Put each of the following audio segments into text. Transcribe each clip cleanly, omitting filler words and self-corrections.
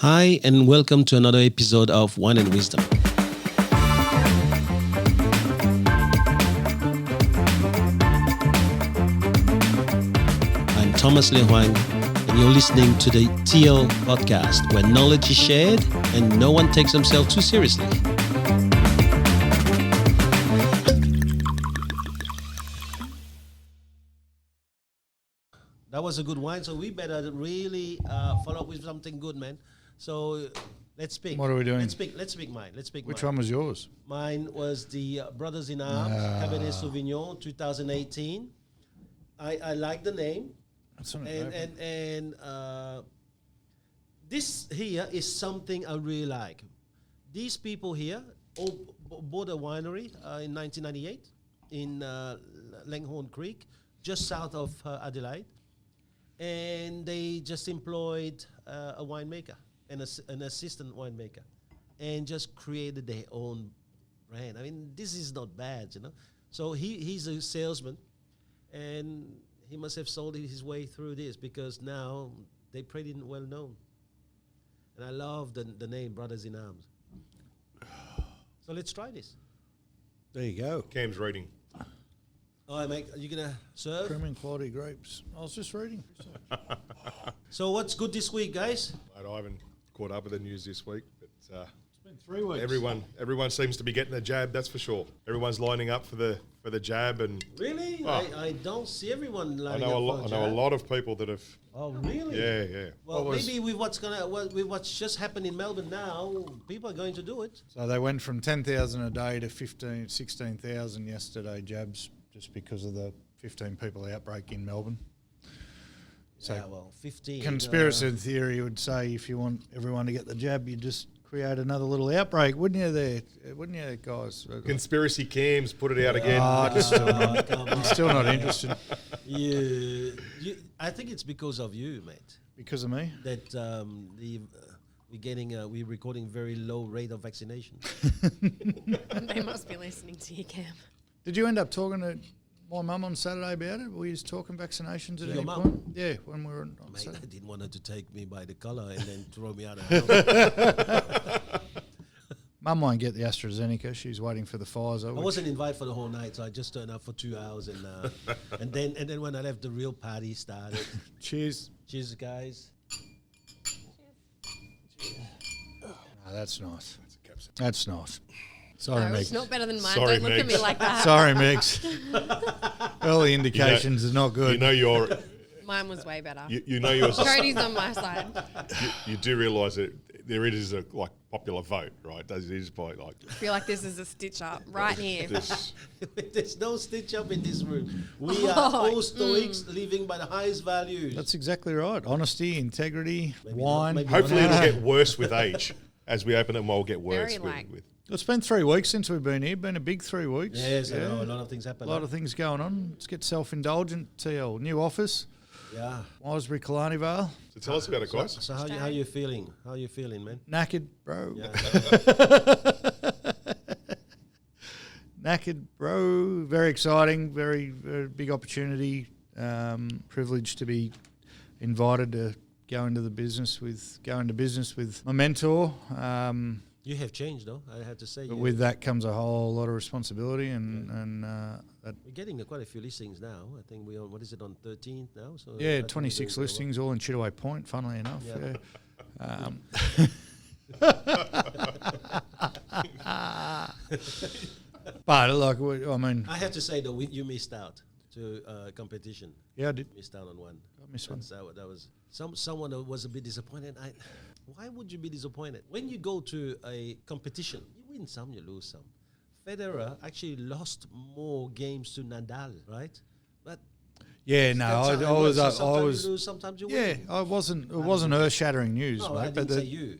Hi, and welcome to another episode of Wine and Wisdom. I'm Thomas Hoang, and you're listening to the TL podcast, where knowledge is shared and no one takes themselves too seriously. That was a good wine, so we better really follow up with something good, man. So let's speak. What are we doing? Let's speak mine. Which one was yours? Mine was the Brothers in Arms, Cabernet Sauvignon, 2018. I like the name. That's not And this here is something I really like. These people here all bought a winery in 1998 in Langhorne Creek, just south of Adelaide. And they just employed a winemaker and an assistant winemaker and just created their own brand. I mean, this is not bad, you know. So he's a salesman, and he must have sold his way through this because now they're pretty well known. And I love the name Brothers in Arms. So let's try this. There you go. Cam's reading. All right, mate, are you going to serve? Premium quality grapes. I was just reading. So what's good this week, guys? I haven't caught up with the news this week, but It's been 3 weeks. everyone seems to be getting a jab. That's for sure. Everyone's lining up for the jab, and Really? Oh. I don't see everyone I lining know up I for know a jab. lot of people that have. Oh, really? Yeah. Well, What was- maybe with what's just happened in Melbourne now, people are going to do it. So they went from 10,000 a day to 16,000 yesterday jabs just because of the 15 people outbreak in Melbourne. So Yeah, well, 15. conspiracy theory would say if you want everyone to get the jab, you just create another little outbreak, wouldn't you, guys? Conspiracy Cams put it out again. I'm still not interested I think it's because of you, mate. because of me. That we're recording very low rate of vaccination. They must be listening to you, Cam. Did you end up talking to my mum on Saturday about it? Were you talking vaccinations at Your any mum? point? Yeah, when we were on Mate, Saturday. I didn't want her to take me by the collar and then throw me out of the house. Mum won't get the AstraZeneca. She's waiting for the Pfizer. I wasn't invited for the whole night, so I just turned up for 2 hours, and then when I left, the real party started. Cheers. Cheers, guys. No, that's nice. That's nice. Sorry, No, Meg. it's not better than mine. Sorry, Don't look at me Megs. like that. Sorry, Megs. Early indications are not good. You know you're. Mine was way better. You know you're. Cody's on my side. You do realise that there is a popular vote, right? It is by like. I feel like this is a stitch up right here. This, There's no stitch up in this room. We are all stoics living by the highest values. That's exactly right. Honesty, integrity, Maybe wine. not, maybe hopefully not. it'll get worse with age. As we open it more, it'll get worse. Very like- with It's been 3 weeks since we've been here. Been a big 3 weeks. Yes, I know, a lot of things happen. A lot of things going on. Let's get self-indulgent. TL, new office, Yeah. Wisebury, Killarney Vale. So tell us about it, guys. So how you feeling? How you feeling, man? Knackered, bro. Yeah. Knackered, bro. Very exciting. Very, very big opportunity. Privileged to be invited to go into business with my mentor. You have changed, though. I have to say. But with that comes a whole lot of responsibility, and that we're getting quite a few listings now. I think we're on, what is it, on 13th now? So I yeah, think 26 we're doing listings, all in Chittaway Point. Funnily enough, Yeah. But like, I mean, well. I have to say, though, you missed out to competition. yeah, I did. Missed out on one. I missed one. That was someone that was a bit disappointed. Why would you be disappointed? When you go to a competition, you win some, you lose some. Federer actually lost more games to Nadal, right? But Yeah, no, I was, sometimes you lose, sometimes you yeah, win. I wasn't. It wasn't earth-shattering news, No, mate. I didn't but say you.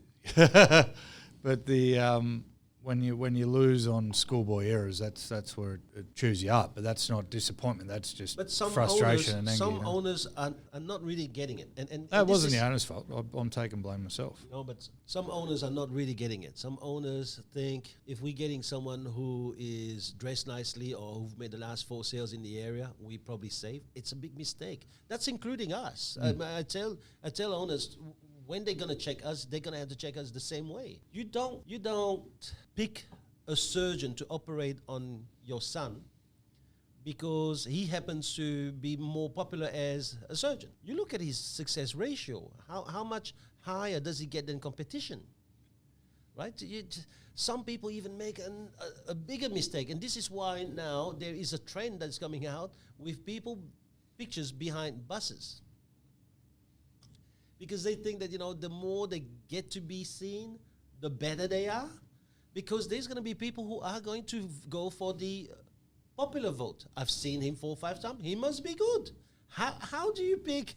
but the when you lose on schoolboy errors, that's where it chews you up. But that's not disappointment. That's just But some frustration and owners, anger. some you know. owners are not really getting it, and That this wasn't is- the owner's fault. I'm taking blame myself. No, but some owners are not really getting it. Some owners think if we're getting someone who is dressed nicely or who've made the last 4 sales in the area, we probably safe. It's a big mistake. That's including us. I tell owners, when they're gonna check us, they're gonna have to check us the same way. You don't pick a surgeon to operate on your son because he happens to be more popular as a surgeon. You look at his success ratio. How much higher does he get than competition? Right? Some people even make a bigger mistake, and this is why now there is a trend that's coming out with pictures behind buses, because they think that the more they get to be seen, the better they are, because there's going to be people who are going to go for the popular vote. I've seen him 4 or 5 times. He must be good. How do you pick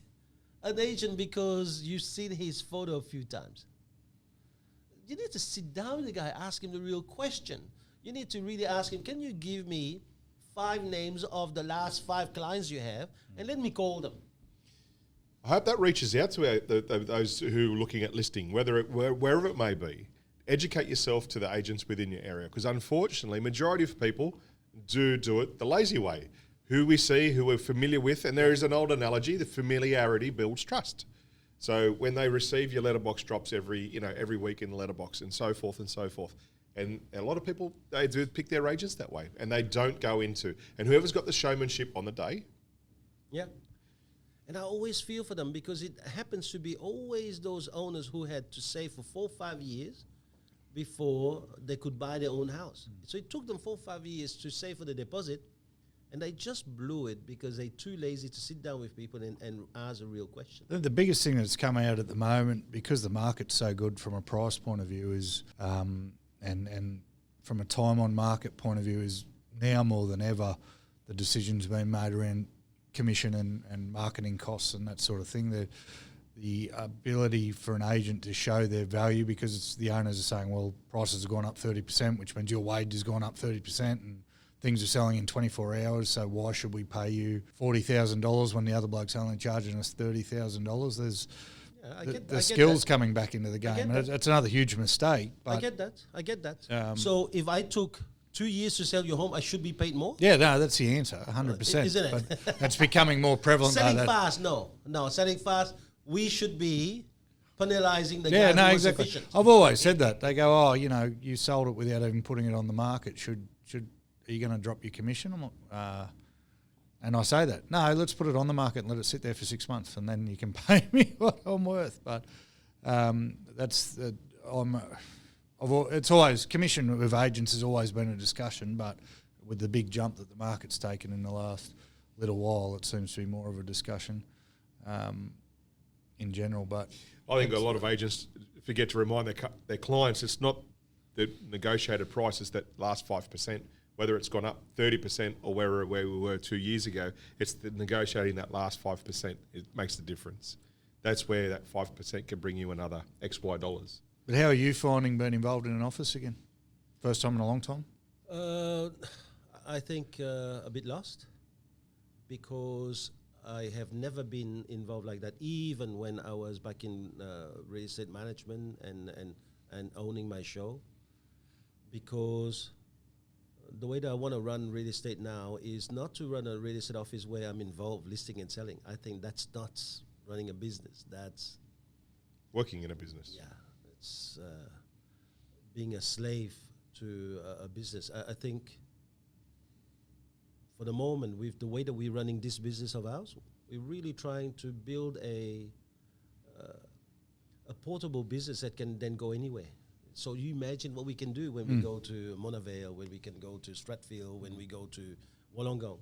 an agent because you've seen his photo a few times? You need to sit down with the guy, ask him the real question. You need to really ask him, can you give me 5 names of the last 5 clients you have, and let me call them. I hope that reaches out to those who are looking at listing, wherever it may be. Educate yourself to the agents within your area, because unfortunately, majority of people do it the lazy way. Who we see, who we're familiar with, and there is an old analogy: the familiarity builds trust. So when they receive your letterbox drops every week in the letterbox and so forth, and a lot of people, they do pick their agents that way, and they don't go into, and whoever's got the showmanship on the day. Yeah. And I always feel for them, because it happens to be always those owners who had to save for 4 or 5 years before they could buy their own house. So it took them 4 or 5 years to save for the deposit, and they just blew it because they're too lazy to sit down with people and ask a real question. The biggest thing that's come out at the moment, because the market's so good from a price point of view, is and from a time on market point of view, is now more than ever the decisions being made around commission and marketing costs and that sort of thing. The ability for an agent to show their value, because it's the owners are saying, well, prices have gone up 30%, which means your wage has gone up 30%, and things are selling in 24 hours, so why should we pay you $40,000 when the other bloke's only charging us $30,000? There's the skills coming back into the game. And it's another huge mistake. But I get that. So if I took 2 years to sell your home, I should be paid more? Yeah, no, that's the answer, 100%. Isn't it? But it's becoming more prevalent. Selling fast, no. Selling fast, we should be penalising the guy who was exactly. efficient. I've always said that. They go, you sold it without even putting it on the market. Are you going to drop your commission? And I say that. No, let's put it on the market and let it sit there for 6 months, and then you can pay me what I'm worth. But it's always, commission with agents has always been a discussion, but with the big jump that the market's taken in the last little while, it seems to be more of a discussion in general. But I think a lot of agents forget to remind their clients it's not the negotiated prices that last 5%. Whether it's gone up 30% or where we were 2 years ago, it's the negotiating that last 5%. It makes the difference. That's where that 5% can bring you another XY dollars. But how are you finding being involved in an office again? First time in a long time? I think a bit lost, because I have never been involved like that, even when I was back in real estate management and owning my show, because the way that I want to run real estate now is not to run a real estate office where I'm involved listing and selling. I think that's not running a business. That's working in a business. Yeah, it's being a slave to a business. I think for the moment, with the way that we're running this business of ours, we're really trying to build a portable business that can then go anywhere. So you imagine what we can do when we go to Monavale, when we can go to Stratfield, when we go to Wollongong,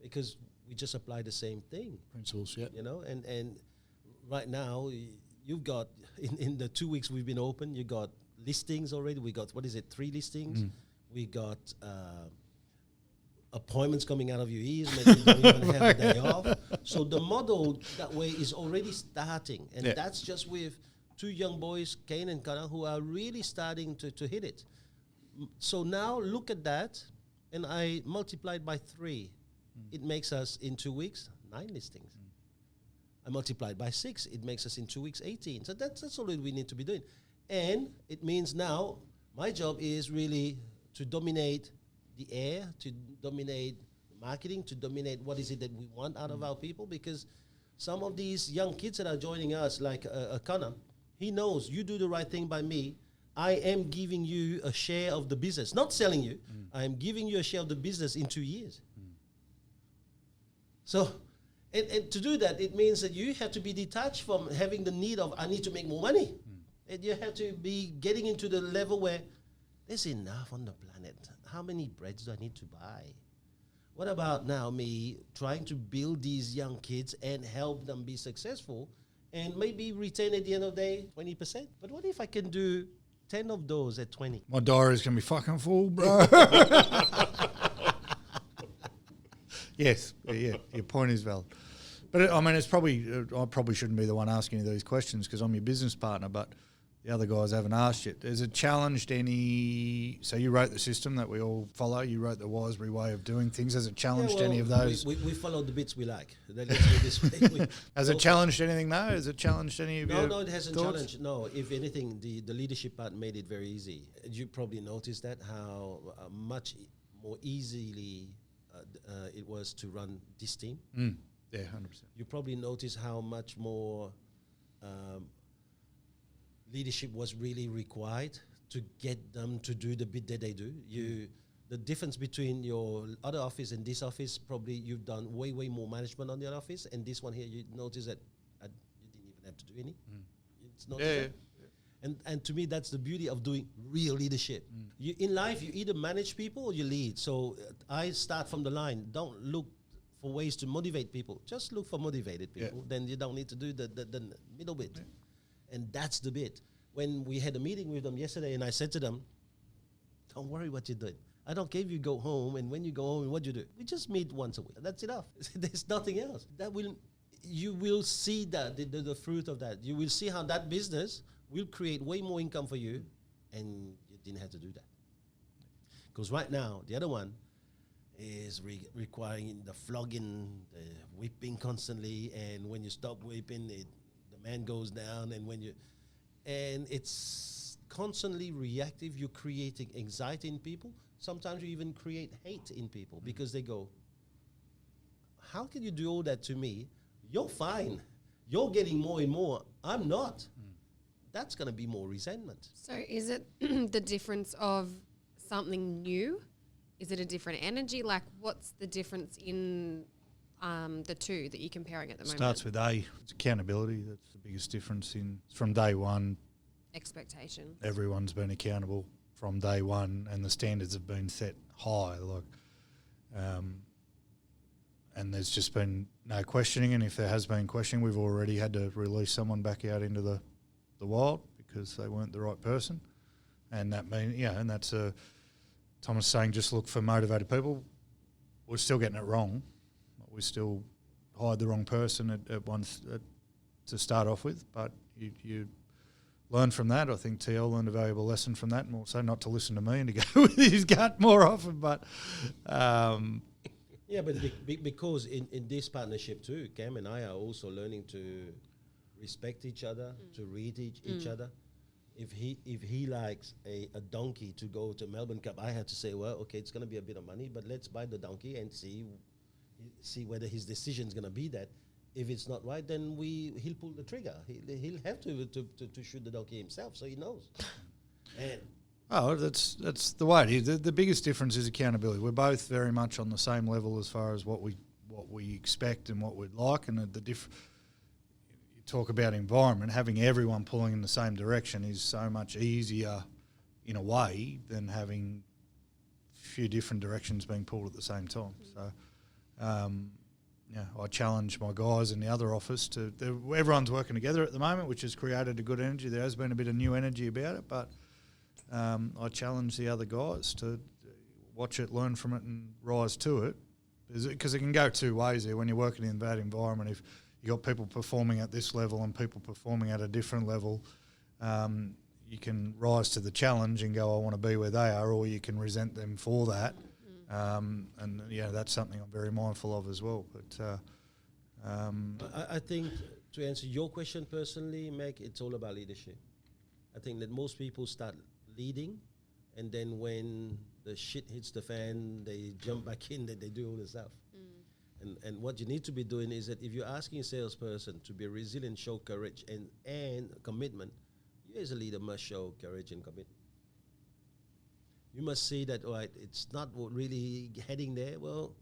because we just apply the same thing. Principles, yeah. And right now, you've got, in the 2 weeks we've been open, you got listings already. We got, 3 listings? We got appointments coming out of your ears, maybe you don't even have a day off. So the model that way is already starting, and that's just with 2 young boys, Kane and Connor, who are really starting to hit it. So now look at that, and I multiplied by 3. It makes us, in 2 weeks, 9 listings. I multiplied by 6. It makes us, in 2 weeks, 18. So that's all we need to be doing. And it means now my job is really to dominate the air, to dominate marketing, to dominate what is it that we want out of our people, because some of these young kids that are joining us, like Connor, He knows you do the right thing by me. I am giving you a share of the business, not selling you. I am giving you a share of the business in 2 years. So, and to do that, it means that you have to be detached from having the need of, I need to make more money. And you have to be getting into the level where there's enough on the planet. How many breads do I need to buy? What about now me trying to build these young kids and help them be successful and maybe retain at the end of the day 20%? But what if I can do 10 of those at 20? My diary's going to be fucking full, bro. Yes, yeah, your point is valid. But I mean, it's probably I probably shouldn't be the one asking you these questions because I'm your business partner, but the other guys haven't asked yet. Has it challenged any... So you wrote the system that we all follow. You wrote the Wisebury way of doing things. Has it challenged any of those? We follow the bits we like. Let's go this way. Has it challenged anything, though? Has it challenged any of your No, it hasn't thoughts? challenged. No, if anything, the leadership part made it very easy. You probably noticed that, how much more easily it was to run this team. Yeah, 100%. You probably noticed how much more leadership was really required to get them to do the bit that they do. The difference between your other office and this office, probably you've done way more management on the other office, and this one here, you notice that you didn't even have to do any. It's not. And to me, that's the beauty of doing real leadership. You, in life, you either manage people or you lead. So I start from the line. Don't look for ways to motivate people. Just look for motivated people. Then you don't need to do the middle bit. And that's the bit. When we had a meeting with them yesterday, and I said to them, don't worry what you're doing. I don't care if you go home, and when you go home, what you do. We just meet once a week. That's enough. There's nothing else. You will see that, the fruit of that. You will see how that business will create way more income for you, and you didn't have to do that. Because right now, the other one is requiring the flogging, the whipping constantly, and when you stop whipping, the man goes down, and it's constantly reactive. You're creating anxiety in people. Sometimes you even create hate in people because they go, how can you do all that to me? You're fine. You're getting more and more. I'm not. That's going to be more resentment. So is it the difference of something new? Is it a different energy? Like, what's the difference in the two that you're comparing at the moment? Starts with A. It's accountability. That's the biggest difference. From day one. Expectation. Everyone's been accountable from day one, and the standards have been set high. And there's just been no questioning. And if there has been questioning, we've already had to release someone back out into the wild because they weren't the right person. And that and that's Thomas saying just look for motivated people. We're still getting it wrong. We still hired the wrong person at once to start off with, but you learn from that. I think TL learned a valuable lesson from that, and also not to listen to me and to go with his gut more often. But because in this partnership too, Cam and I are also learning to respect each other, to read each other. If he likes a donkey to go to Melbourne Cup, I have to say, well, okay, it's going to be a bit of money, but let's buy the donkey and see whether his decision is going to be that. If it's not right, then he'll pull the trigger. He'll have to shoot the donkey himself, so he knows. That's the way it is. The biggest difference is accountability. We're both very much on the same level as far as what we expect and what we'd like, and you talk about environment. Having everyone pulling in the same direction is so much easier in a way than having a few different directions being pulled at the same time. So. I challenge my guys in the other office everyone's working together at the moment, which has created a good energy. There has been a bit of new energy about it, but I challenge the other guys to watch it, learn from it, and rise to it. Because it can go two ways there when you're working in that environment. If you've got people performing at this level and people performing at a different level, you can rise to the challenge and go, I want to be where they are, or you can resent them for that. That's something I'm very mindful of as well. But I think to answer your question personally, Meg, it's all about leadership. I think that most people start leading, and then when the shit hits the fan, they jump back in, they do all the stuff. And what you need to be doing is that if you're asking a salesperson to be resilient, show courage and commitment, You as a leader must show courage and commitment. You must see that, all right, it's not really heading there. Well,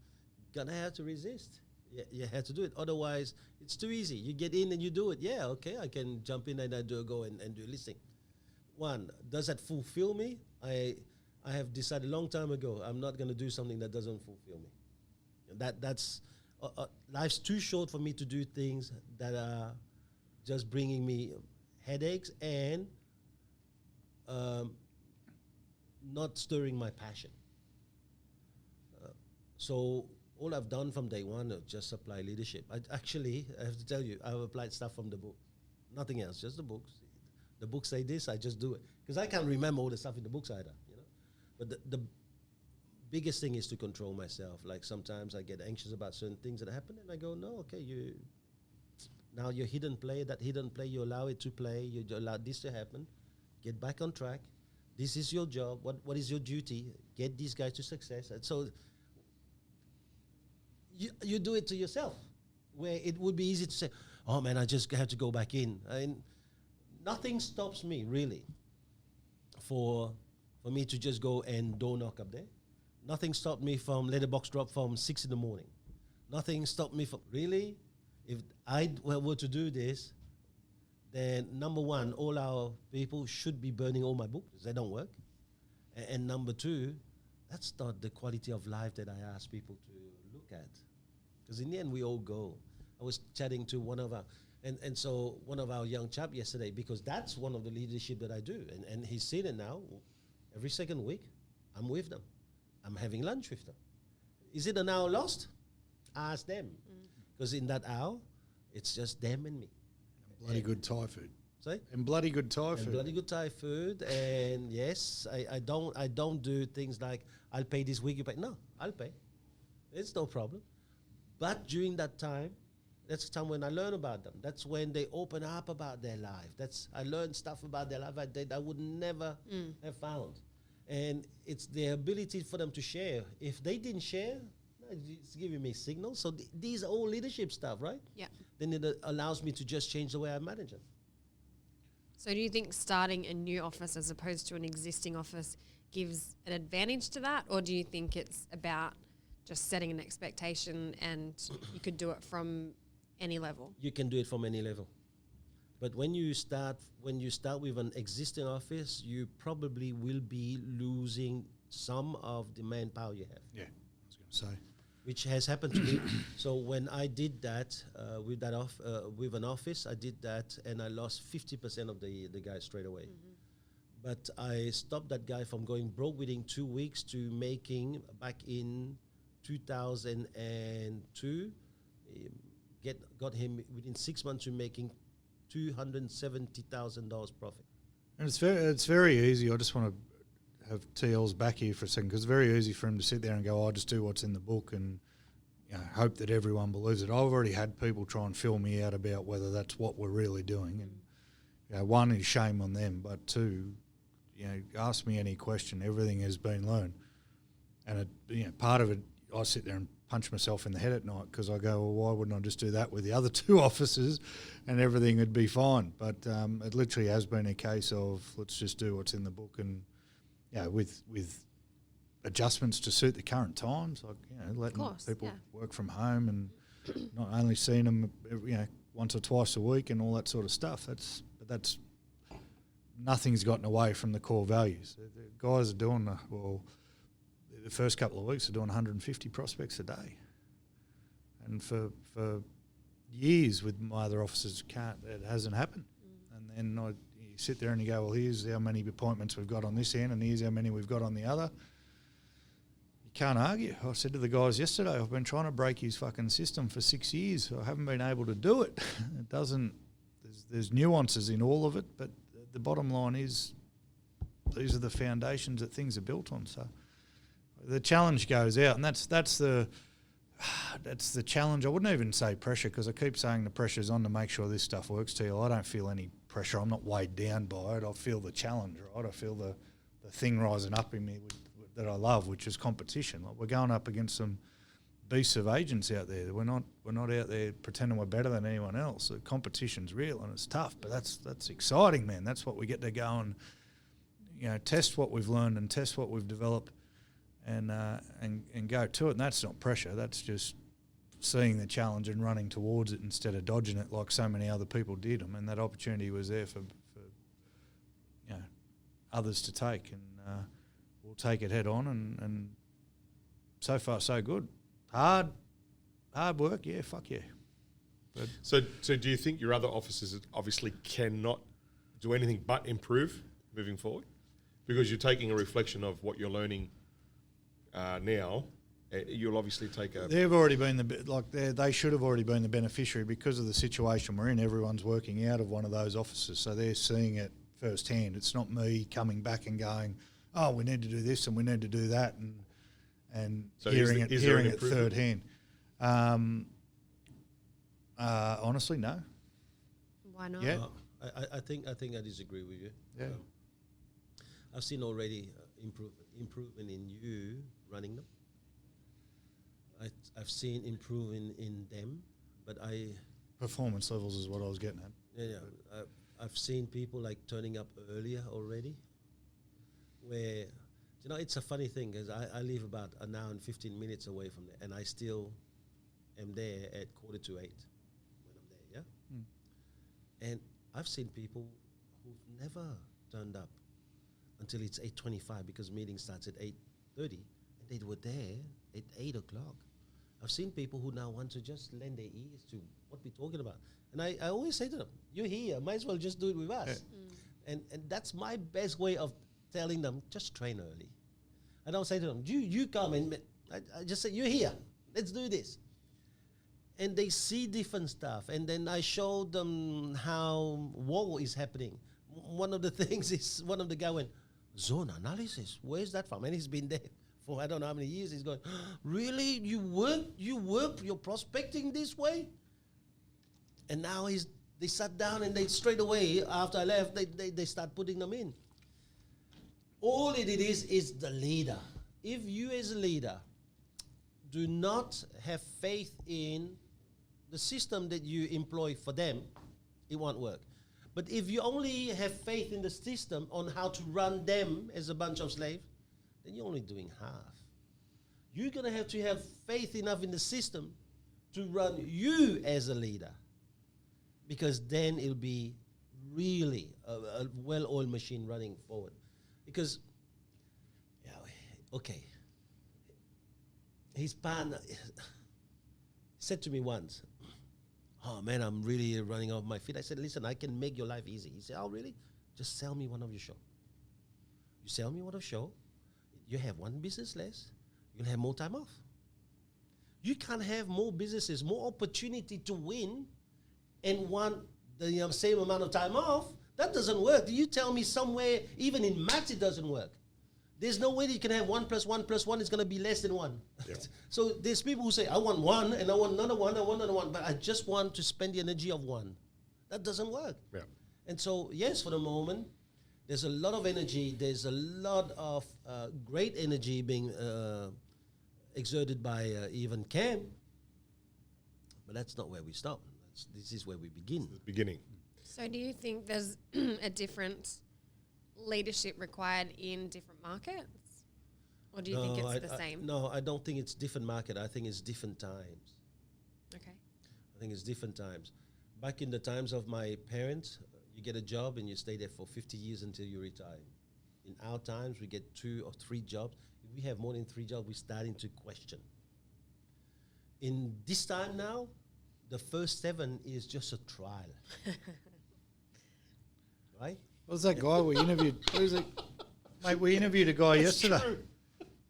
gonna have to resist. You have to do it. Otherwise, it's too easy. You get in and you do it. Yeah, okay, I can jump in and I do and do listing. One, does that fulfill me? I have decided a long time ago I'm not gonna do something that doesn't fulfill me. That's life's too short for me to do things that are just bringing me headaches and not stirring my passion. So all I've done from day one is just apply leadership. I have to tell you, I've applied stuff from the book. Nothing else, just the books. The books say this, I just do it. Because I can't remember all the stuff in the books either, you know. But the biggest thing is to control myself. Like sometimes I get anxious about certain things that happen and I go, no, okay, now your hidden play, you allow it to play, you allow this to happen, get back on track. This is your job. What is your duty? Get these guys to success. And so you do it to yourself, where it would be easy to say, oh man, I just have to go back in. Nothing stops me really for me to just go and door knock up there. Nothing stopped me from let a box drop from 6 in the morning. Nothing stopped me from really, if I were to do this, then number one, all our people should be burning all my books. They don't work. And number two, that's not the quality of life that I ask people to look at. Because in the end, we all go. I was chatting to one of our young chap yesterday, because that's one of the leadership that I do. And he's seen it now. Every second week, I'm with them. I'm having lunch with them. Is it an hour lost? Ask them. Because in that hour, it's just them and me. Bloody good Thai food. Sorry? And bloody good Thai food. Bloody good Thai food. And yes, I don't do things like I'll pay this week, you pay. No, I'll pay. It's no problem. But during that time, that's the time when I learn about them. That's when they open up about their life. I learn stuff about their life that I would never have found. And it's the ability for them to share. If they didn't share, it's giving me signals. So these are all leadership stuff, right? Yeah. Then it allows me to just change the way I manage them. So do you think starting a new office as opposed to an existing office gives an advantage to that? Or do you think it's about just setting an expectation and you could do it from any level? You can do it from any level. But when you start with an existing office, you probably will be losing some of the manpower you have. Yeah, I was going to say. Which has happened to me. So when I did that with an office, I did that and I lost 50% of the guys straight away. But I stopped that guy from going broke within 2 weeks to making, back in 2002, got him within 6 months to making $270,000 profit. And it's very easy. I just want to have TL's back here for a second, because it's very easy for him to sit there and go, I'll just do what's in the book and hope that everyone believes it. I've already had people try and fill me out about whether that's what we're really doing. And one is shame on them, but two, ask me any question. Everything has been learned. And part of it, I sit there and punch myself in the head at night, because I go, well, why wouldn't I just do that with the other two offices and everything would be fine? But it literally has been a case of let's just do what's in the book, and with adjustments to suit the current times, like letting people work from home and not only seeing them once or twice a week and all that sort of stuff. That's nothing's gotten away from the core values. The guys are doing the first couple of weeks are doing 150 prospects a day, and for years with my other officers, it hasn't happened. And then you sit there and you go, well, here's how many appointments we've got on this end, and here's how many we've got on the other. You can't argue. I said to the guys yesterday, I've been trying to break his fucking system for 6 years. I haven't been able to do it. It doesn't. There's nuances in all of it, but the bottom line is these are the foundations that things are built on. So the challenge goes out, and that's the challenge. I wouldn't even say pressure, because I keep saying the pressure's on to make sure this stuff works. To you, I don't feel any pressure. I'm not weighed down by it. I feel the challenge, right? I feel the thing rising up in me that I love, which is competition. Like, we're going up against some beasts of agents out there. We're not out there pretending we're better than anyone else. The competition's real and it's tough, but that's exciting, man. That's what we get to go and test what we've learned and test what we've developed, and go to it. And that's not pressure. That's just seeing the challenge and running towards it instead of dodging it like so many other people did. I mean, that opportunity was there for others to take, and we'll take it head on. And so far, so good. Hard work, yeah, fuck yeah. But So do you think your other officers obviously cannot do anything but improve moving forward? Because you're taking a reflection of what you're learning now. You'll obviously take a... They've already been they should have already been the beneficiary because of the situation we're in. Everyone's working out of one of those offices, so they're seeing it firsthand. It's not me coming back and going, oh, we need to do this and we need to do that, and So hearing is there an it improvement? third hand. Honestly, no. Why not? Yeah. I think I disagree with you. Yeah. I've seen already improvement in you running them. I've seen improvement in them, but Performance levels is what I was getting at. I've seen people like turning up earlier already, where, it's a funny thing because I live about an hour and 15 minutes away from there, and I still am there at 7:45 when I'm there, And I've seen people who've never turned up until it's 8:25 because meeting starts at 8:30, and they were there at 8 o'clock. I've seen people who now want to just lend their ears to what we're talking about. And I always say to them, you're here, might as well just do it with us. And that's my best way of telling them, just train early. I don't say to them, you come and I just say, you're here, let's do this. And they see different stuff. And then I show them how war is happening. One of the things is, one of the guy went, zone analysis, where's that from? And he's been there for I don't know how many years. He's going, really? You work, you're prospecting this way? And now they sat down and they straight away, after I left, they start putting them in. All it is the leader. If you as a leader do not have faith in the system that you employ for them, it won't work. But if you only have faith in the system on how to run them as a bunch of slaves, then you're only doing half. You're going to have faith enough in the system to run you as a leader, because then it'll be really a well-oiled machine running forward. Because, his partner said to me once, oh man, I'm really running off my feet. I said, listen, I can make your life easy. He said, oh really? Just sell me one of your show. You sell me one of your show, you have one business less, you'll have more time off. You can't have more businesses, more opportunity to win and want the same amount of time off. That doesn't work. You tell me somewhere, even in maths, it doesn't work. There's no way that you can have 1 + 1 + 1 is going to be less than 1. Yeah. So there's people who say, I want 1 and I want another 1, I want another 1, but I just want to spend the energy of 1. That doesn't work. Yeah. And so, yes, for the moment, there's a lot of energy. There's a lot of great energy being exerted by even Cam. But that's not where we stop. This is where we begin. Beginning. So do you think there's a different leadership required in different markets? Or do you think it's the same? No, I don't think it's different market. I think it's different times. Okay. I think it's different times. Back in the times of my parents, you get a job and you stay there for 50 years until you retire. In our times, we get 2 or 3 jobs. If we have more than 3 jobs, we're starting to question. In this time now, the first 7 is just a trial. Right? What was that guy we interviewed? Mate, we interviewed a guy yesterday. True.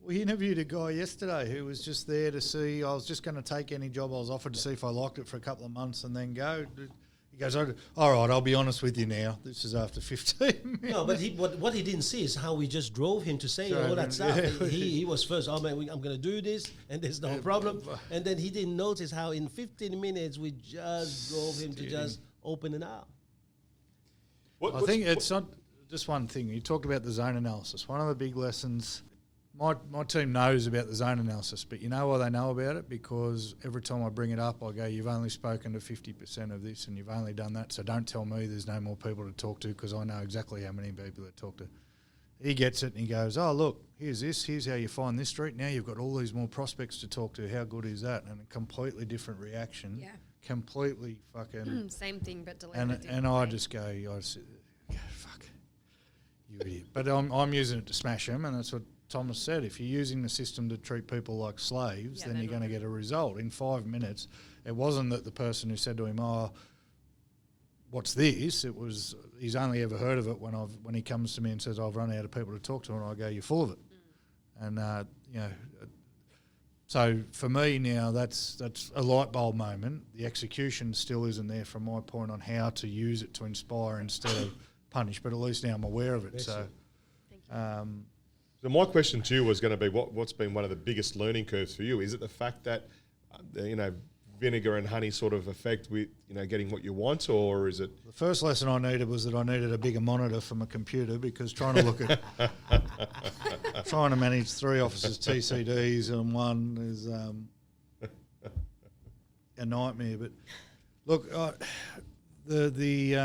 We interviewed a guy yesterday who was just there to see. I was just going to take any job I was offered to see if I liked it for a couple of months and then go. He goes, all right, I'll be honest with you now. This is after 15 minutes. No, but what he didn't see is how we just drove him to say all that stuff. Yeah. He was first, oh man, I'm going to do this, and there's no problem. And then he didn't notice how in 15 minutes we just drove him to just open it up. I think it's not just one thing. You talked about the zone analysis. One of the big lessons, my team knows about the zone analysis, but you know why they know about it? Because every time I bring it up, I go, you've only spoken to 50% of this and you've only done that, so don't tell me there's no more people to talk to because I know exactly how many people to talk to. He gets it and he goes, oh, look, here's this, here's how you find this street. Now you've got all these more prospects to talk to. How good is that? And a completely different reaction. Yeah. Completely fucking... Same thing, but delivered. And I just go, fuck, you idiot. But I'm using it to smash them, and that's what Thomas said. If you're using the system to treat people like slaves, then you're going to get a result. In 5 minutes, it wasn't that the person who said to him, oh, what's this? It was he's only ever heard of it when he comes to me and says, I've run out of people to talk to, and I go, you're full of it. And, so for me now, that's a light bulb moment. The execution still isn't there from my point on how to use it to inspire instead of punish, but at least now I'm aware of it. So, so my question to you was going to be, what's been one of the biggest learning curves for you? Is it the fact that, vinegar and honey sort of affect with, getting what you want, or is it? The first lesson I needed was that I needed a bigger monitor for my computer because trying to look at, trying to manage 3 officers' TCDs and one is a nightmare. But look, the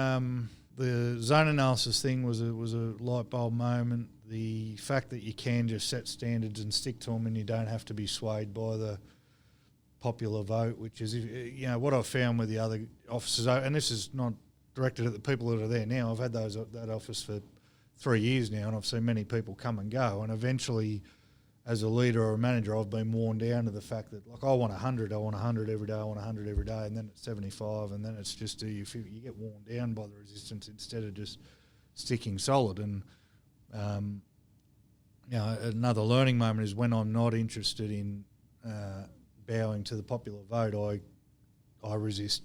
zone analysis thing was a light bulb moment. The fact that you can just set standards and stick to them and you don't have to be swayed by the popular vote, which is, what I've found with the other officers, and this is not directed at the people that are there now. I've had that office for 3 years now, and I've seen many people come and go, and eventually, as a leader or a manager, I've been worn down to the fact that, I want 100 every day, I want 100 every day, and then it's 75, and then it's just, you get worn down by the resistance instead of just sticking solid. And, another learning moment is when I'm not interested in bowing to the popular vote, I resist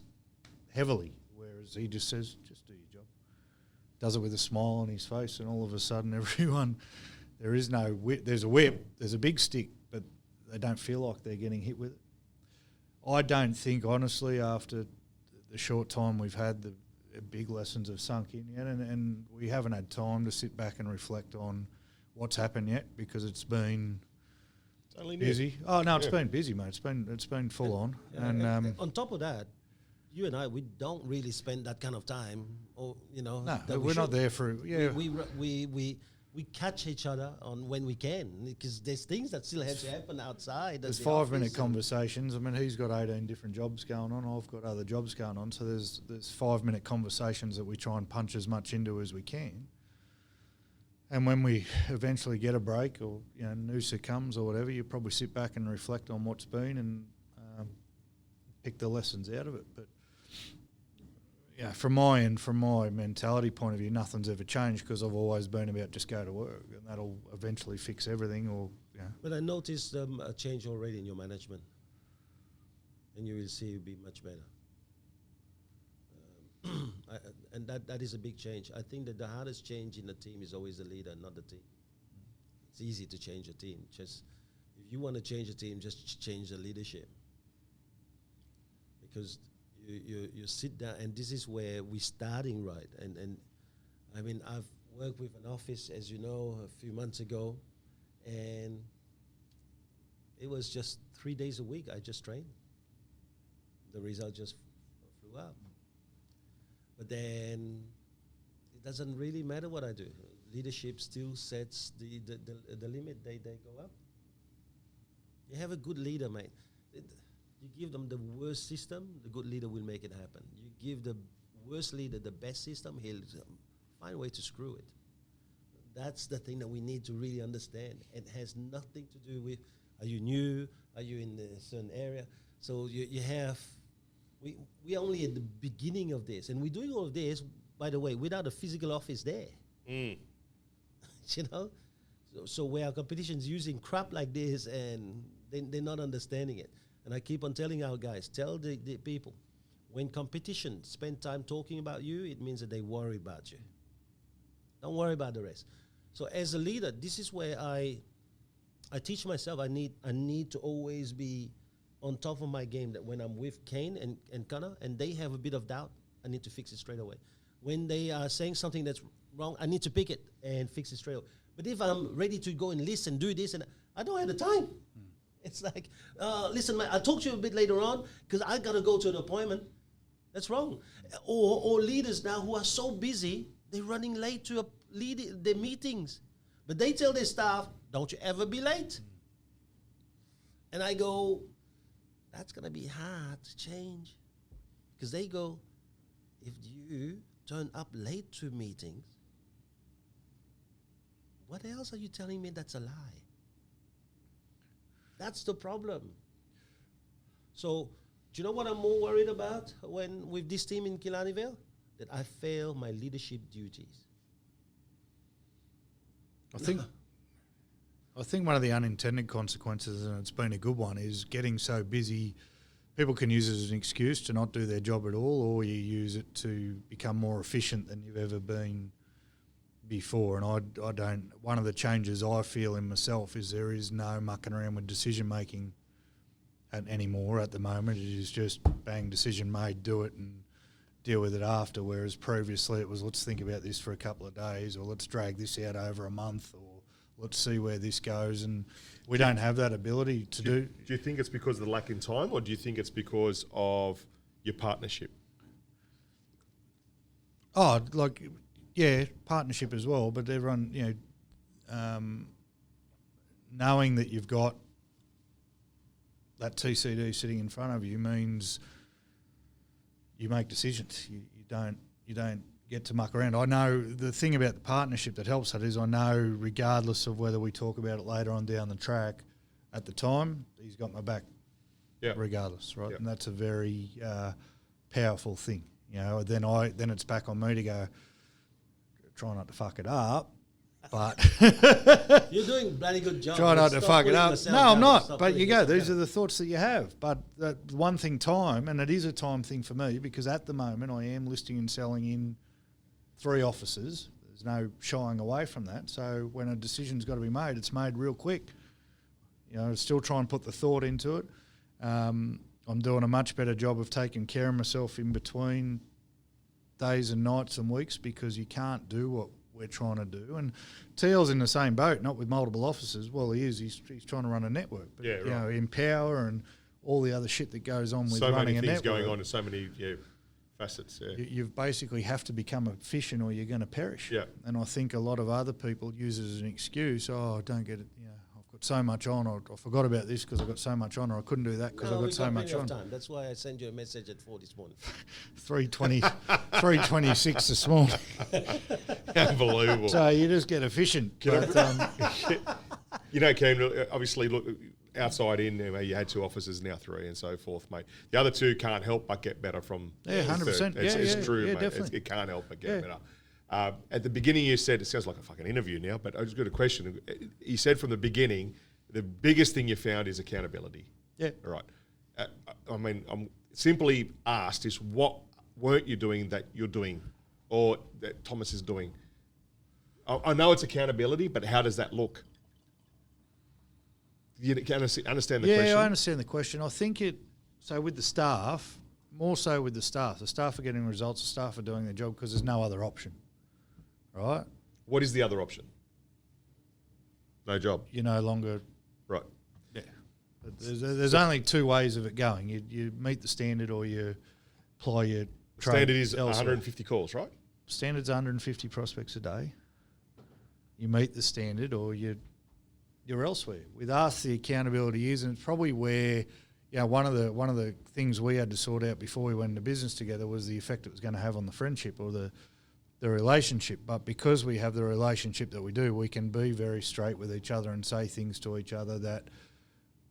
heavily, whereas he just says, just do your job. Does it with a smile on his face, and all of a sudden everyone, there is no whip, there's a whip, there's a big stick, but they don't feel like they're getting hit with it. I don't think, honestly, after the short time we've had, the big lessons have sunk in yet, and we haven't had time to sit back and reflect on what's happened yet, because it's been... busy. Oh no, it's been busy, mate. It's been full on. And on top of that, you and I, we don't really spend that kind of time, or no, we're not there for. Yeah, we catch each other on when we can, because there's things that still have to happen outside. There's 5-minute conversations. I mean, he's got 18 different jobs going on. I've got other jobs going on. So there's 5-minute conversations that we try and punch as much into as we can. And when we eventually get a break, or Noosa comes or whatever, you probably sit back and reflect on what's been and pick the lessons out of it. But from my mentality point of view, nothing's ever changed, because I've always been about just go to work, and that'll eventually fix everything. But I noticed a change already in your management, and you will see it'll be much better. And that is a big change. I think that the hardest change in the team is always the leader, not the team. It's easy to change a team. Just if you want to change a team, just change the leadership. Because you sit down, and this is where we're starting right. And I mean, I've worked with an office, as you know, a few months ago, and it was just 3 days a week I just trained. The result just flew up. But then it doesn't really matter what I do. Leadership still sets the limit. They go up. You have a good leader, mate. You give them the worst system, the good leader will make it happen. You give the worst leader the best system, he'll find a way to screw it. That's the thing that we need to really understand. It has nothing to do with, are you new? Are you in a certain area? So you have... We're only at the beginning of this, and we're doing all of this, by the way, without a physical office there. So where our competition's using crap like this, and they're not understanding it. And I keep on telling our guys, tell the people, when competition spend time talking about you, it means that they worry about you. Don't worry about the rest. So as a leader, this is where I teach myself I need to always be on top of my game, that when I'm with Kane and Connor and they have a bit of doubt, I need to fix it straight away. When they are saying something that's wrong, I need to pick it and fix it straight away. But if I'm ready to go and listen, do this, and I don't have the time. It's like, listen, man, I'll talk to you a bit later on because I got to go to an appointment. That's wrong. Or leaders now who are so busy, they're running late to their meetings. But they tell their staff, don't you ever be late. And I go, that's going to be hard to change. Because they go, if you turn up late to meetings, what else are you telling me that's a lie? That's the problem. So, do you know what I'm more worried about with this team in Killarneyville? That I fail my leadership duties. I think one of the unintended consequences, and it's been a good one, is getting so busy. People can use it as an excuse to not do their job at all, or you use it to become more efficient than you've ever been before. And I don't. One of the changes I feel in myself is there is no mucking around with decision making anymore at the moment. It is just bang, decision made, do it and deal with it after. Whereas previously it was, let's think about this for a couple of days, or let's drag this out over a month, or let's see where this goes. And we don't have that ability to do. Do you think it's because of the lack in time, or do you think it's because of your partnership? Oh, like, yeah, partnership as well. But everyone, knowing that you've got that TCD sitting in front of you means you make decisions. You don't get to muck around. I know the thing about the partnership that helps that is I know regardless of whether we talk about it later on down the track, at the time he's got my back, regardless, right? Yep. And that's a very powerful thing. Then it's back on me to go, try not to fuck it up. But you're doing a bloody good job. Try not to fuck it up. No, I'm not. But you go. These are the thoughts that you have. But one thing, time, and it is a time thing for me because at the moment I am listing and selling in 3 offices. There's no shying away from that. So when a decision's got to be made, it's made real quick. Still try and put the thought into it. I'm doing a much better job of taking care of myself in between days and nights and weeks because you can't do what we're trying to do. And TL's in the same boat, not with multiple offices. Well, he is. He's trying to run a network. But, Empower and all the other shit that goes on with running a network. So many things going on and so many facets. Yeah. You've basically have to become efficient or you're going to perish. Yeah. And I think a lot of other people use it as an excuse. Oh, I don't get it. I've got so much on. I forgot about this because I've got so much on, or I couldn't do that because I've got so much on. Time. That's why I sent you a message at 4 this morning. 3:26 this morning. Unbelievable. So you just get efficient. But, Cam, obviously, look, outside in, you had 2 offices, now 3 and so forth, mate. The other 2 can't help but get better from 100%. It's true, mate. Definitely. It can't help but get better. At the beginning you said, it sounds like a fucking interview now, but I just got a question. You said from the beginning, the biggest thing you found is accountability. Yeah. All right. I'm simply asked is what weren't you doing that you're doing or that Thomas is doing? I know it's accountability, but how does that look? You can understand the question? Yeah, I understand the question. I think with the staff, more so with the staff. The staff are getting results, the staff are doing their job because there's no other option, right? What is the other option? No job. You're no longer... Right. Yeah. But there's only 2 ways of it going. You meet the standard or you apply your trade. Standard is elsewhere. 150 calls, right? Standard's 150 prospects a day. You meet the standard or you're elsewhere. With us, the accountability is, and it's probably where, one of the things we had to sort out before we went into business together was the effect it was going to have on the friendship or the relationship. But because we have the relationship that we do, we can be very straight with each other and say things to each other that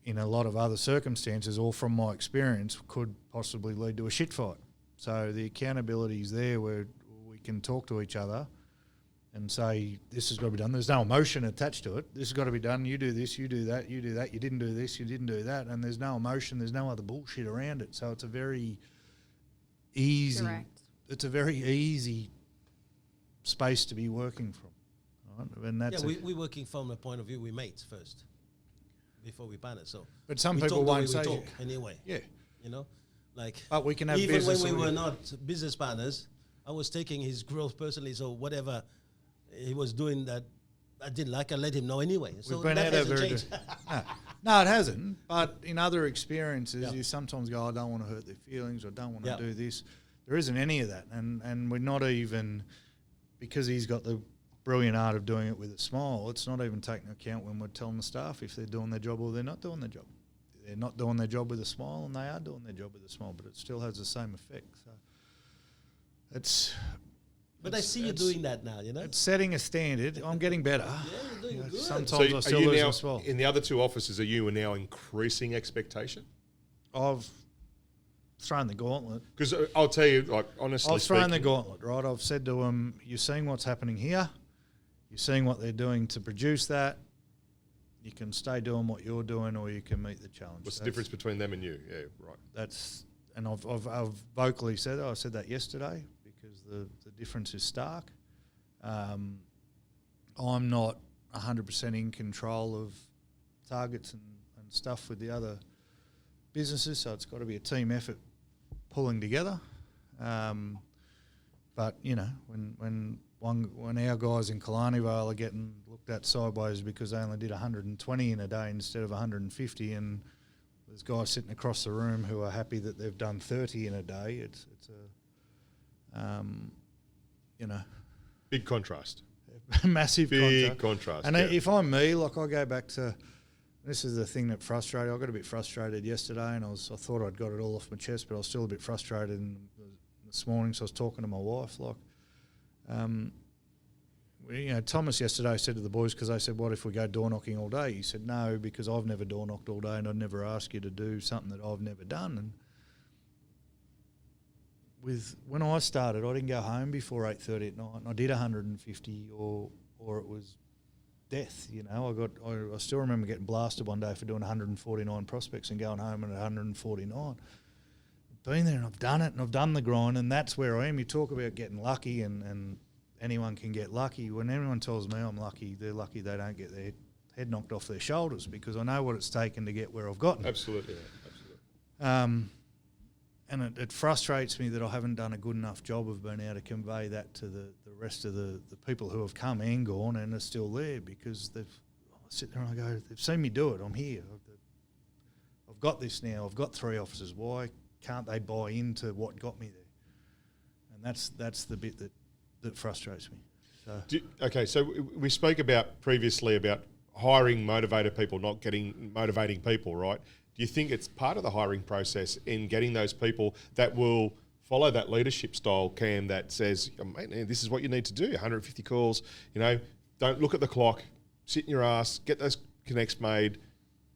in a lot of other circumstances, or from my experience, could possibly lead to a shit fight. So the accountability is there where we can talk to each other and say, this has got to be done. There's no emotion attached to it. This has got to be done. You do this, you do that, you do that. You didn't do this, you didn't do that. And there's no emotion. There's no other bullshit around it. So it's a very easy... Correct. It's a very easy space to be working from. Right? And that's we're working from the point of view we mate first before we partner. So, but some people won't say talk anyway. Yeah, But we can have even business when we were not business partners. I was taking his growth personally. So whatever he was doing that I didn't like. I let him know anyway. So We've been that out hasn't over changed. no, it hasn't. But in other experiences, Yeah. you sometimes go, I don't want to hurt their feelings, or don't want to Yeah. do this. There isn't any of that, and we're not even, because he's got the brilliant art of doing it with a smile. It's not even taking account when we're telling the staff if they're doing their job or they're not doing their job. They're not doing their job with a smile, and they are doing their job with a smile, but it still has the same effect. So it's. But I see you doing that now, you know? It's setting a standard. I'm getting better. Yeah, you're doing good. Sometimes I still are you lose now, my smile. in the other two offices, are you now increasing expectation? I've thrown the gauntlet. Because I'll tell you, like, honestly I've thrown the speaking, gauntlet, right? I've said to them, you're seeing what's happening here. You're seeing what they're doing to produce that. You can stay doing what you're doing, or you can meet the challenge. what's the difference between them and you? Yeah, right. And I've vocally said that. I said that yesterday because the difference is stark. I'm not 100% in control of targets and stuff with the other businesses, so it's got to be a team effort pulling together. But you know, when our guys in Killarney Vale are getting looked at sideways because they only did 120 in a day instead of 150, and there's guys sitting across the room who are happy that they've done 30 in a day, it's a you know, Big contrast. massive Big contrast. contrast. And yeah. if I'm me, like I go back to, this is the thing that frustrated. I got a bit frustrated yesterday, and I thought I'd got it all off my chest, but I was still a bit frustrated this morning. So I was talking to my wife, like, Thomas yesterday said to the boys, because they said, "What if we go door knocking all day?" He said, "No, because I've never door knocked all day, and I'd never ask you to do something that I've never done." And when I started, I didn't go home before 8:30 at night, and I did 150, or it was death. You know, I still remember getting blasted one day for doing 149 prospects and going home at 149. I've been there and I've done it, and I've done the grind, and that's where I am. You talk about getting lucky, and anyone can get lucky. When anyone tells me I'm lucky, they're lucky they don't get their head knocked off their shoulders, because I know what it's taken to get where I've gotten. Absolutely, yeah, absolutely. And it frustrates me that I haven't done a good enough job of being able to convey that to the rest of the people who have come and gone and are still there, because I sit there and I go, they've seen me do it, I'm here. I've got this now, I've got 3 offices, why can't they buy into what got me there? And that's the bit that frustrates me. So. So we spoke about previously about hiring motivated people, not getting motivating people, right? Do you think it's part of the hiring process in getting those people that will follow that leadership style, Cam, that says, "Mate, this is what you need to do, 150 calls, don't look at the clock, sit in your ass, get those connects made."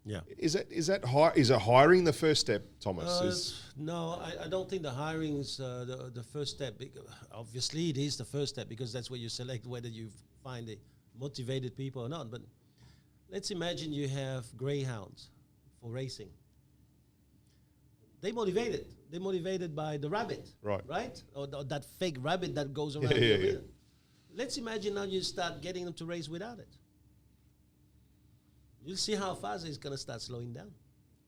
Yeah. Is it hiring the first step, Thomas? No, I don't think the hiring is the first step. Obviously, it is the first step, because that's where you select whether you find the motivated people or not. But let's imagine you have greyhounds for racing. They're motivated by the rabbit, right? Or that fake rabbit that goes around. Yeah. Let's imagine now you start getting them to race without it. You'll see how fast it's going to start slowing down.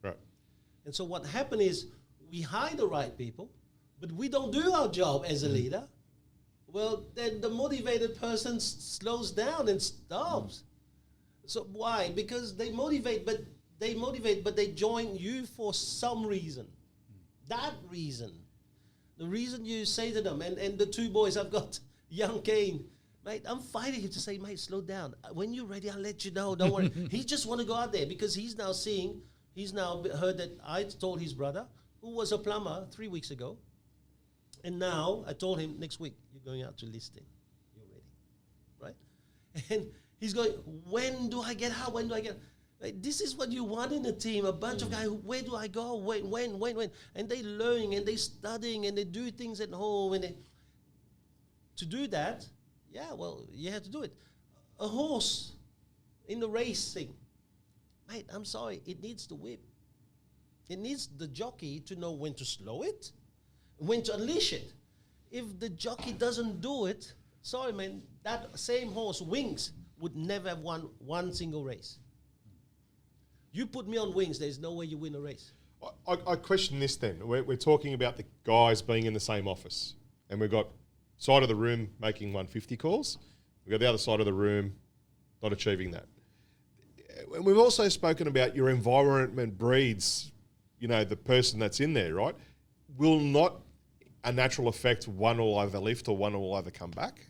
Right. And so what happened is we hire the right people, but we don't do our job as a leader. Well, then the motivated person slows down and stops. So why? Because they motivate, but they join you for some reason. That reason. The reason you say to them, and the 2 boys, I've got young Kane, mate, I'm fighting him to say, mate, slow down. When you're ready, I'll let you know. Don't worry. He just want to go out there, because he's now heard that I told his brother, who was a plumber 3 weeks ago, and now I told him, next week, you're going out to listing. You're ready, right? And he's going, when do I get out? When do I get? Like, this is what you want in a team, a bunch of guys, where do I go? When? And they learning, and they studying, and they do things at home. And to do that, you have to do it. A horse in the racing, mate, I'm sorry, it needs the whip. It needs the jockey to know when to slow it, when to unleash it. If the jockey doesn't do it, sorry, man, that same horse, Wings, would never have won one single race. You put me on Wings, there's no way you win a race. I question this then. We're talking about the guys being in the same office, and we've got side of the room making 150 calls. We've got the other side of the room, not achieving that. And we've also spoken about your environment breeds, the person that's in there, right? Will not a natural effect, one will either lift or one will either come back?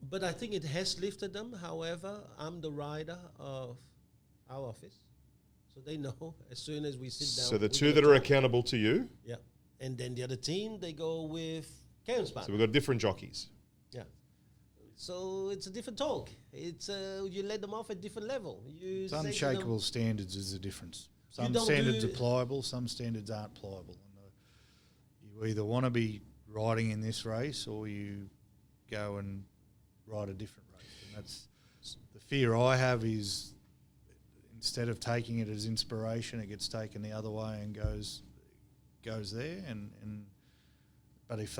But I think it has lifted them. However, I'm the rider of our office. So they know as soon as we sit down. So the two that are accountable to you? Yeah. And then the other team, they go with Karen Span. So we've got different jockeys. Yeah. So it's a different talk. It's you let them off at different level. Some unshakable standards is the difference. You Some don't standards do- are pliable, some standards aren't pliable. And you either want to be riding in this race or you go and ride a different race. And that's the fear I have is instead of taking it as inspiration, it gets taken the other way and goes there. And but if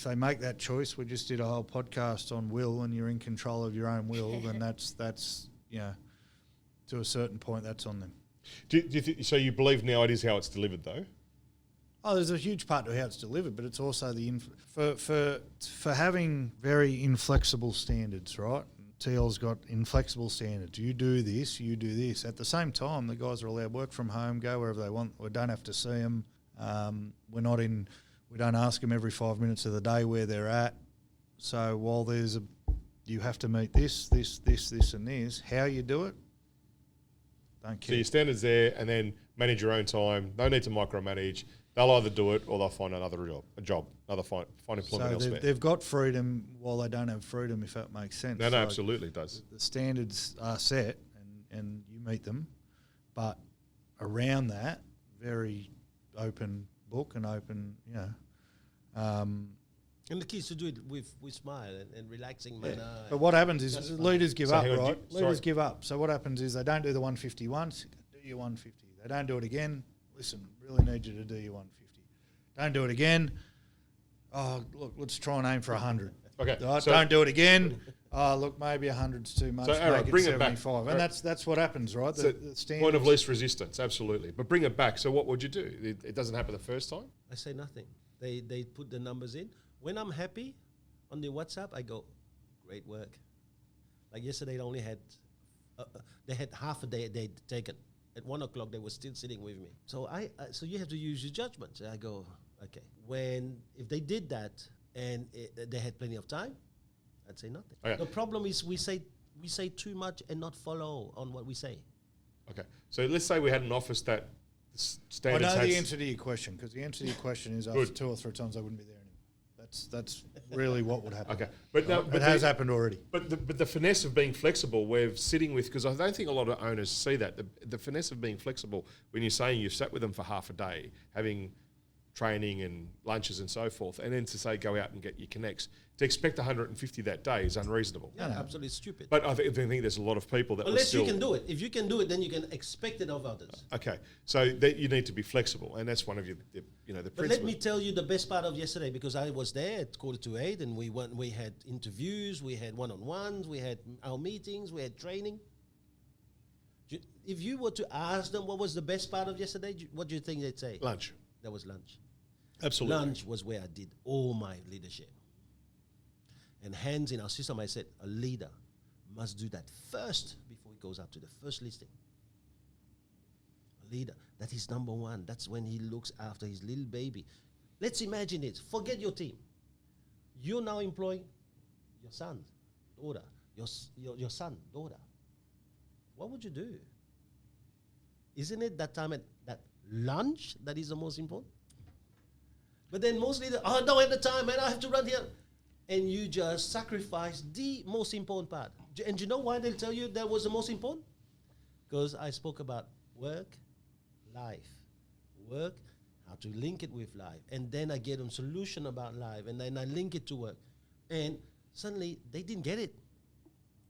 they make that choice, we just did a whole podcast on will, and you're in control of your own will, then that's to a certain point that's on them. Do you so you believe now it is how it's delivered, though? Oh, there's a huge part to how it's delivered, but it's also for having very inflexible standards, right? TL's got inflexible standards. You do this, you do this. At the same time, the guys are allowed work from home, go wherever they want. We don't have to see them. We don't ask them every 5 minutes of the day where they're at. So while you have to meet this, and this, how you do it, don't care. So your standards there, and then manage your own time. No need to micromanage. They'll either do it or they'll find another job, find employment elsewhere. They've got freedom while they don't have freedom, if that makes sense. No, absolutely it does. The standards are set and you meet them, but around that, very open book and open, And the key is to do it with smile and relaxing manner. But what happens is That's leaders give up, hang on, right? Leaders give up. So what happens is they don't do the 150 once, do your 150. They don't do it again. Listen, really need you to do your 150. Don't do it again. Oh, look, let's try and aim for 100. Okay. Right? So Don't do it again. Oh, look, maybe 100's too much. So, all right, Make bring it it back. 75. All And right. that's what happens, right? So The standards. point of least resistance, absolutely. But bring it back. So what would you do? It doesn't happen the first time? I say nothing. They put the numbers in. When I'm happy on the WhatsApp, I go, great work. Like yesterday, they only had they had half a day they'd taken. At 1 o'clock, they were still sitting with me. So so you have to use your judgment. So I go, okay. If they did that and they had plenty of time, I'd say nothing. Okay. The problem is we say too much and not follow on what we say. Okay. So let's say we had an office that I standards know had the answer to your question, because the answer to your question is after Good. 2 or 3 times I wouldn't be there anymore. That's really what would happen. Okay. But now, It has happened already. But the finesse of being flexible, we're sitting with, because I don't think a lot of owners see that, the finesse of being flexible when you're saying you've sat with them for half a day, having training and lunches and so forth, and then to say go out and get your connects, to expect 150 that day is unreasonable. Yeah, absolutely stupid. But I think there's a lot of people that Unless still, you can do it. If you can do it, then you can expect it of others. Okay, so that you need to be flexible, and that's one of the But principles. let me tell you the best part of yesterday, because I was there at 7:45, and we had interviews, we had one-on-ones, we had our meetings, we had training. If you were to ask them what was the best part of yesterday, what do you think they'd say? Lunch. That was lunch. Absolutely. Lunch was where I did all my leadership. And hands in our system, I said, a leader must do that first before he goes out to the first listing. A leader, that is number one. That's when he looks after his little baby. Let's imagine it. Forget your team. You're now employing your son, daughter, your son, daughter. What would you do? Isn't it that time at that lunch that is the most important? But then most leaders, I don't have the time, man, I have to run here. And you just sacrifice the most important part. And do you know why they'll tell you that was the most important? Because I spoke about work, life. Work, how to link it with life. And then I gave them solution about life. And then I link it to work. And suddenly, they didn't get it.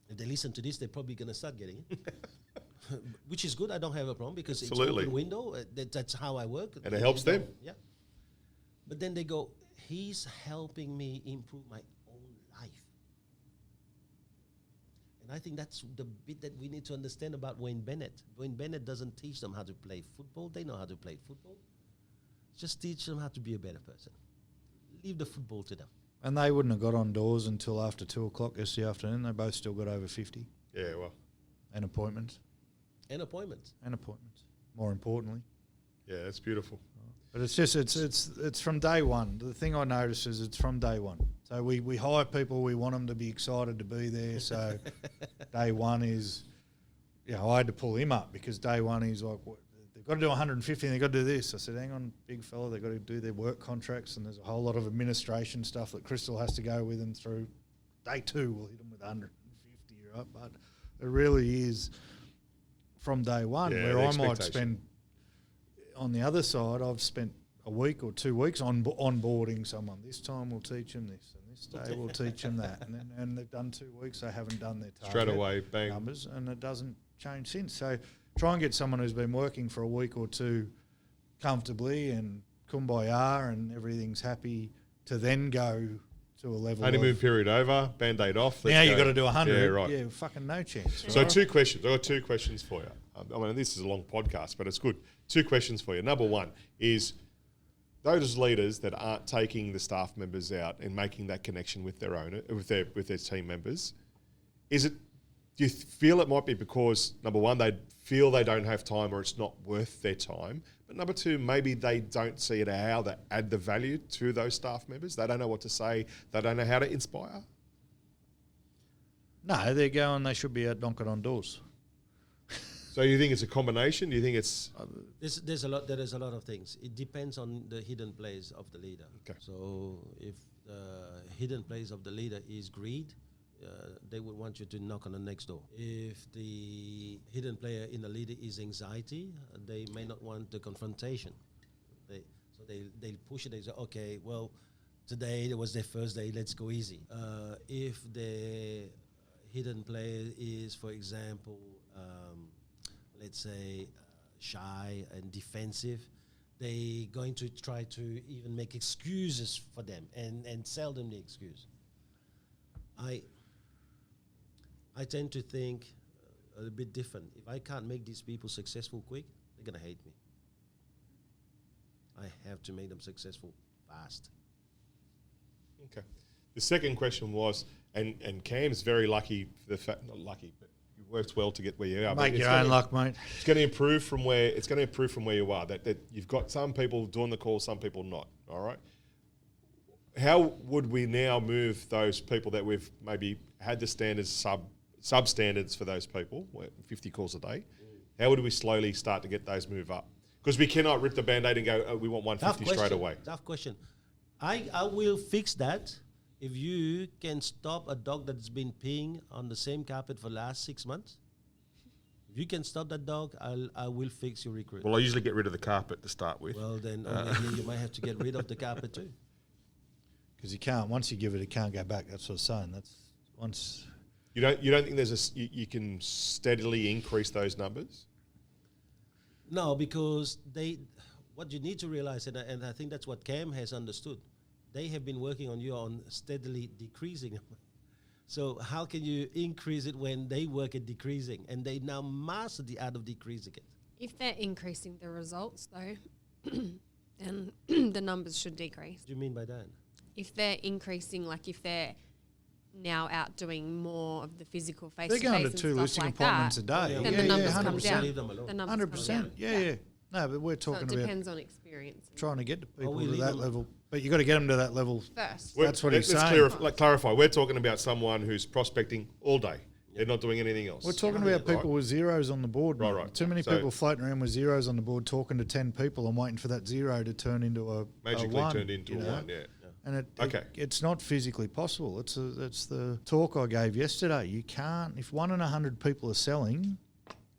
If they listen to this, they're probably going to start getting it. Which is good. I don't have a problem because Absolutely. it's open window. That's how I work. And it helps them. Yeah. But then they go, he's helping me improve my own life. And I think that's the bit that we need to understand about Wayne Bennett. Wayne Bennett doesn't teach them how to play football. They know how to play football. Just teach them how to be a better person. Leave the football to them. And they wouldn't have got on doors until after 2 o'clock yesterday afternoon. They both still got over 50. Yeah, well, and appointments. And appointments. More importantly. yeah, that's beautiful. But it's just it's from day one. The thing I notice is it's from day one. So we hire people, we want them to be excited to be there. So day one is, I had to pull him up because day one he's like, what, they've got to do 150 and they've got to do this. I said, hang on, big fella, they've got to do their work contracts and there's a whole lot of administration stuff that Crystal has to go with them through. Day two, we'll hit them with 150, right? But it really is from day one, Yeah, where the I might expectation. spend, on the other side, I've spent a week or 2 weeks onboarding someone. This time we'll teach them this, and this day we'll teach them that. And they've done 2 weeks, they haven't done their target Straight away, bang. numbers, and it doesn't change since. So try and get someone who's been working for a week or two comfortably and kumbaya and everything's happy to then go to a level Honeymoon of, period over, Band-Aid off. now let's you've go. got to do 100. Yeah, right. Yeah, fucking no chance. So right? 2 questions. I've got 2 questions for you. I mean, this is a long podcast, but it's good. 2 questions for you. Number one is those leaders that aren't taking the staff members out and making that connection with their owner, with their team members. Do you feel it might be because number one, they feel they don't have time or it's not worth their time? But number two, maybe they don't see it how to add the value to those staff members. They don't know what to say. They don't know how to inspire. No, they're going, they should be out knocking on doors. So you think it's a combination? Do you think it's There's a lot. There is a lot of things. It depends on the hidden place of the leader. Okay. So if the hidden place of the leader is greed, they would want you to knock on the next door. If the hidden player in the leader is anxiety, they may not want the confrontation. They push it. They say, okay, well, today was their first day. Let's go easy. If the hidden player is, for example, let's say shy and defensive, they're going to try to even make excuses for them and sell them the excuse. I tend to think a bit different. If I can't make these people successful quick, they're going to hate me. I have to make them successful fast. okay? The second question was, and Cam's very lucky for the fact, not lucky, but you worked well to get where you are. but Make it's your gonna- own luck, mate. It's going to improve from where you are. That you've got some people doing the call, some people not. All right. How would we now move those people that we've maybe had the standards sub-standards for those people, 50 calls a day? How would we slowly start to get those move up? Because we cannot rip the Band-Aid and go, we want 150 straight away. Tough question. I will fix that if you can stop a dog that's been peeing on the same carpet for the last 6 months. If you can stop that dog, I will fix your recruit. Well, I usually get rid of the carpet to start with. Well, then you might have to get rid of the carpet too. Because you can't, once you give it can't go back. That's what I'm saying. That's once. You don't think you can steadily increase those numbers? No, because what you need to realize, and I think that's what Cam has understood, they have been working on you on steadily decreasing. So how can you increase it when they work at decreasing and they now master the art of decreasing it? If they're increasing the results, though, then the numbers should decrease. What do you mean by that? If they're increasing, like if they're now out doing more of the physical face They're to going face to 2 and listing stuff like appointments that, a day. then the numbers come 100%. down. Leave them alone. The numbers come 100%. down. Yeah. No, but we're So talking it about depends on experience trying to get the people we to leave that them- level. But you got to get them to that level. first. That's what he's saying. Clarify. We're talking about someone who's prospecting all day. They're not doing anything else. We're talking about people with zeros on the board. Right, mate. right. Too many So- people floating around with zeros on the board, talking to 10 people and waiting for that zero to turn into a Magically one, turned into you a know? one, yeah. And Okay. it's not physically possible. It's the talk I gave yesterday. You can't, if 1 in 100 people are selling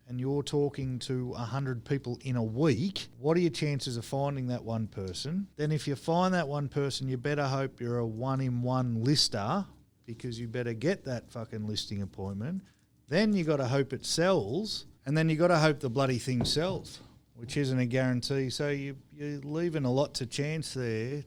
and you're talking to 100 people in a week, what are your chances of finding that one person? Then if you find that one person, you better hope you're a 1-in-1 lister, because you better get that fucking listing appointment. Then you got to hope it sells, and then you got to hope the bloody thing sells, which isn't a guarantee. So you're leaving a lot to chance there,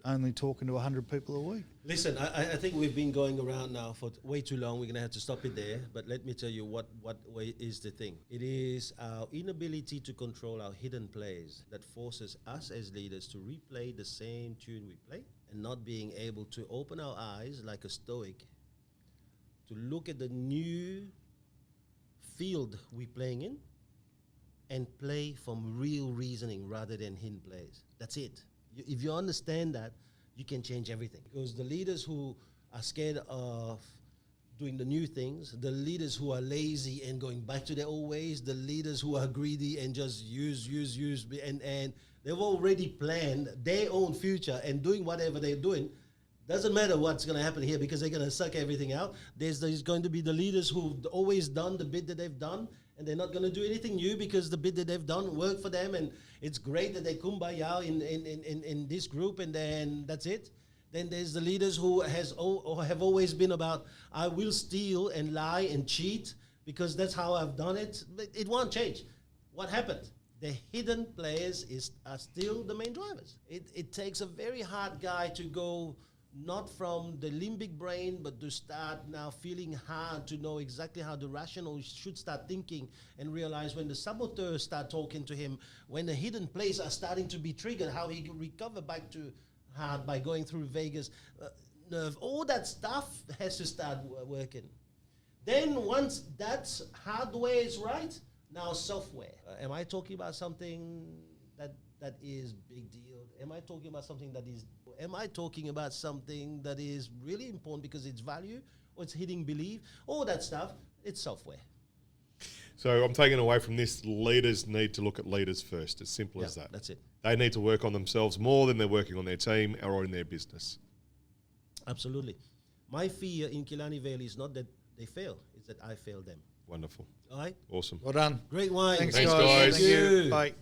only talking to 100 people a week. Listen, I think we've been going around now for way too long. We're going to have to stop it there. But let me tell you what way is the thing. It is our inability to control our hidden plays that forces us as leaders to replay the same tune we play, and not being able to open our eyes like a stoic to look at the new field we're playing in and play from real reasoning rather than hidden plays. That's it. If you understand that, you can change everything. Because the leaders who are scared of doing the new things, the leaders who are lazy and going back to their old ways, the leaders who are greedy and just use, and they've already planned their own future and doing whatever they're doing. Doesn't matter what's going to happen here because they're going to suck everything out. There's going to be the leaders who've always done the bit that they've done, and they're not going to do anything new because the bit that they've done worked for them, and it's great that they kumbaya in this group, and then that's it. Then there's the leaders who have always been about, I will steal and lie and cheat because that's how I've done it. But it won't change. What happened? The hidden players are still the main drivers. It takes a very hard guy to go not from the limbic brain, but to start now feeling hard to know exactly how the rational should start thinking and realize when the saboteurs start talking to him, when the hidden plays are starting to be triggered, how he can recover back to hard by going through vagus nerve. All that stuff has to start working. Then once that hardware is right, now software. Am I talking about something that is big deal? Am I talking about something that is? Am I talking about something that is really important because it's value or it's hitting belief? All that stuff, it's software. So I'm taking away from this, leaders need to look at leaders first, as simple as that. That's it. They need to work on themselves more than they're working on their team or in their business. Absolutely. My fear in Killarney Valley is not that they fail, it's that I fail them. Wonderful. All right? Awesome. Well done. Great wine. Thanks, Thanks, guys. guys. Thank you. Bye.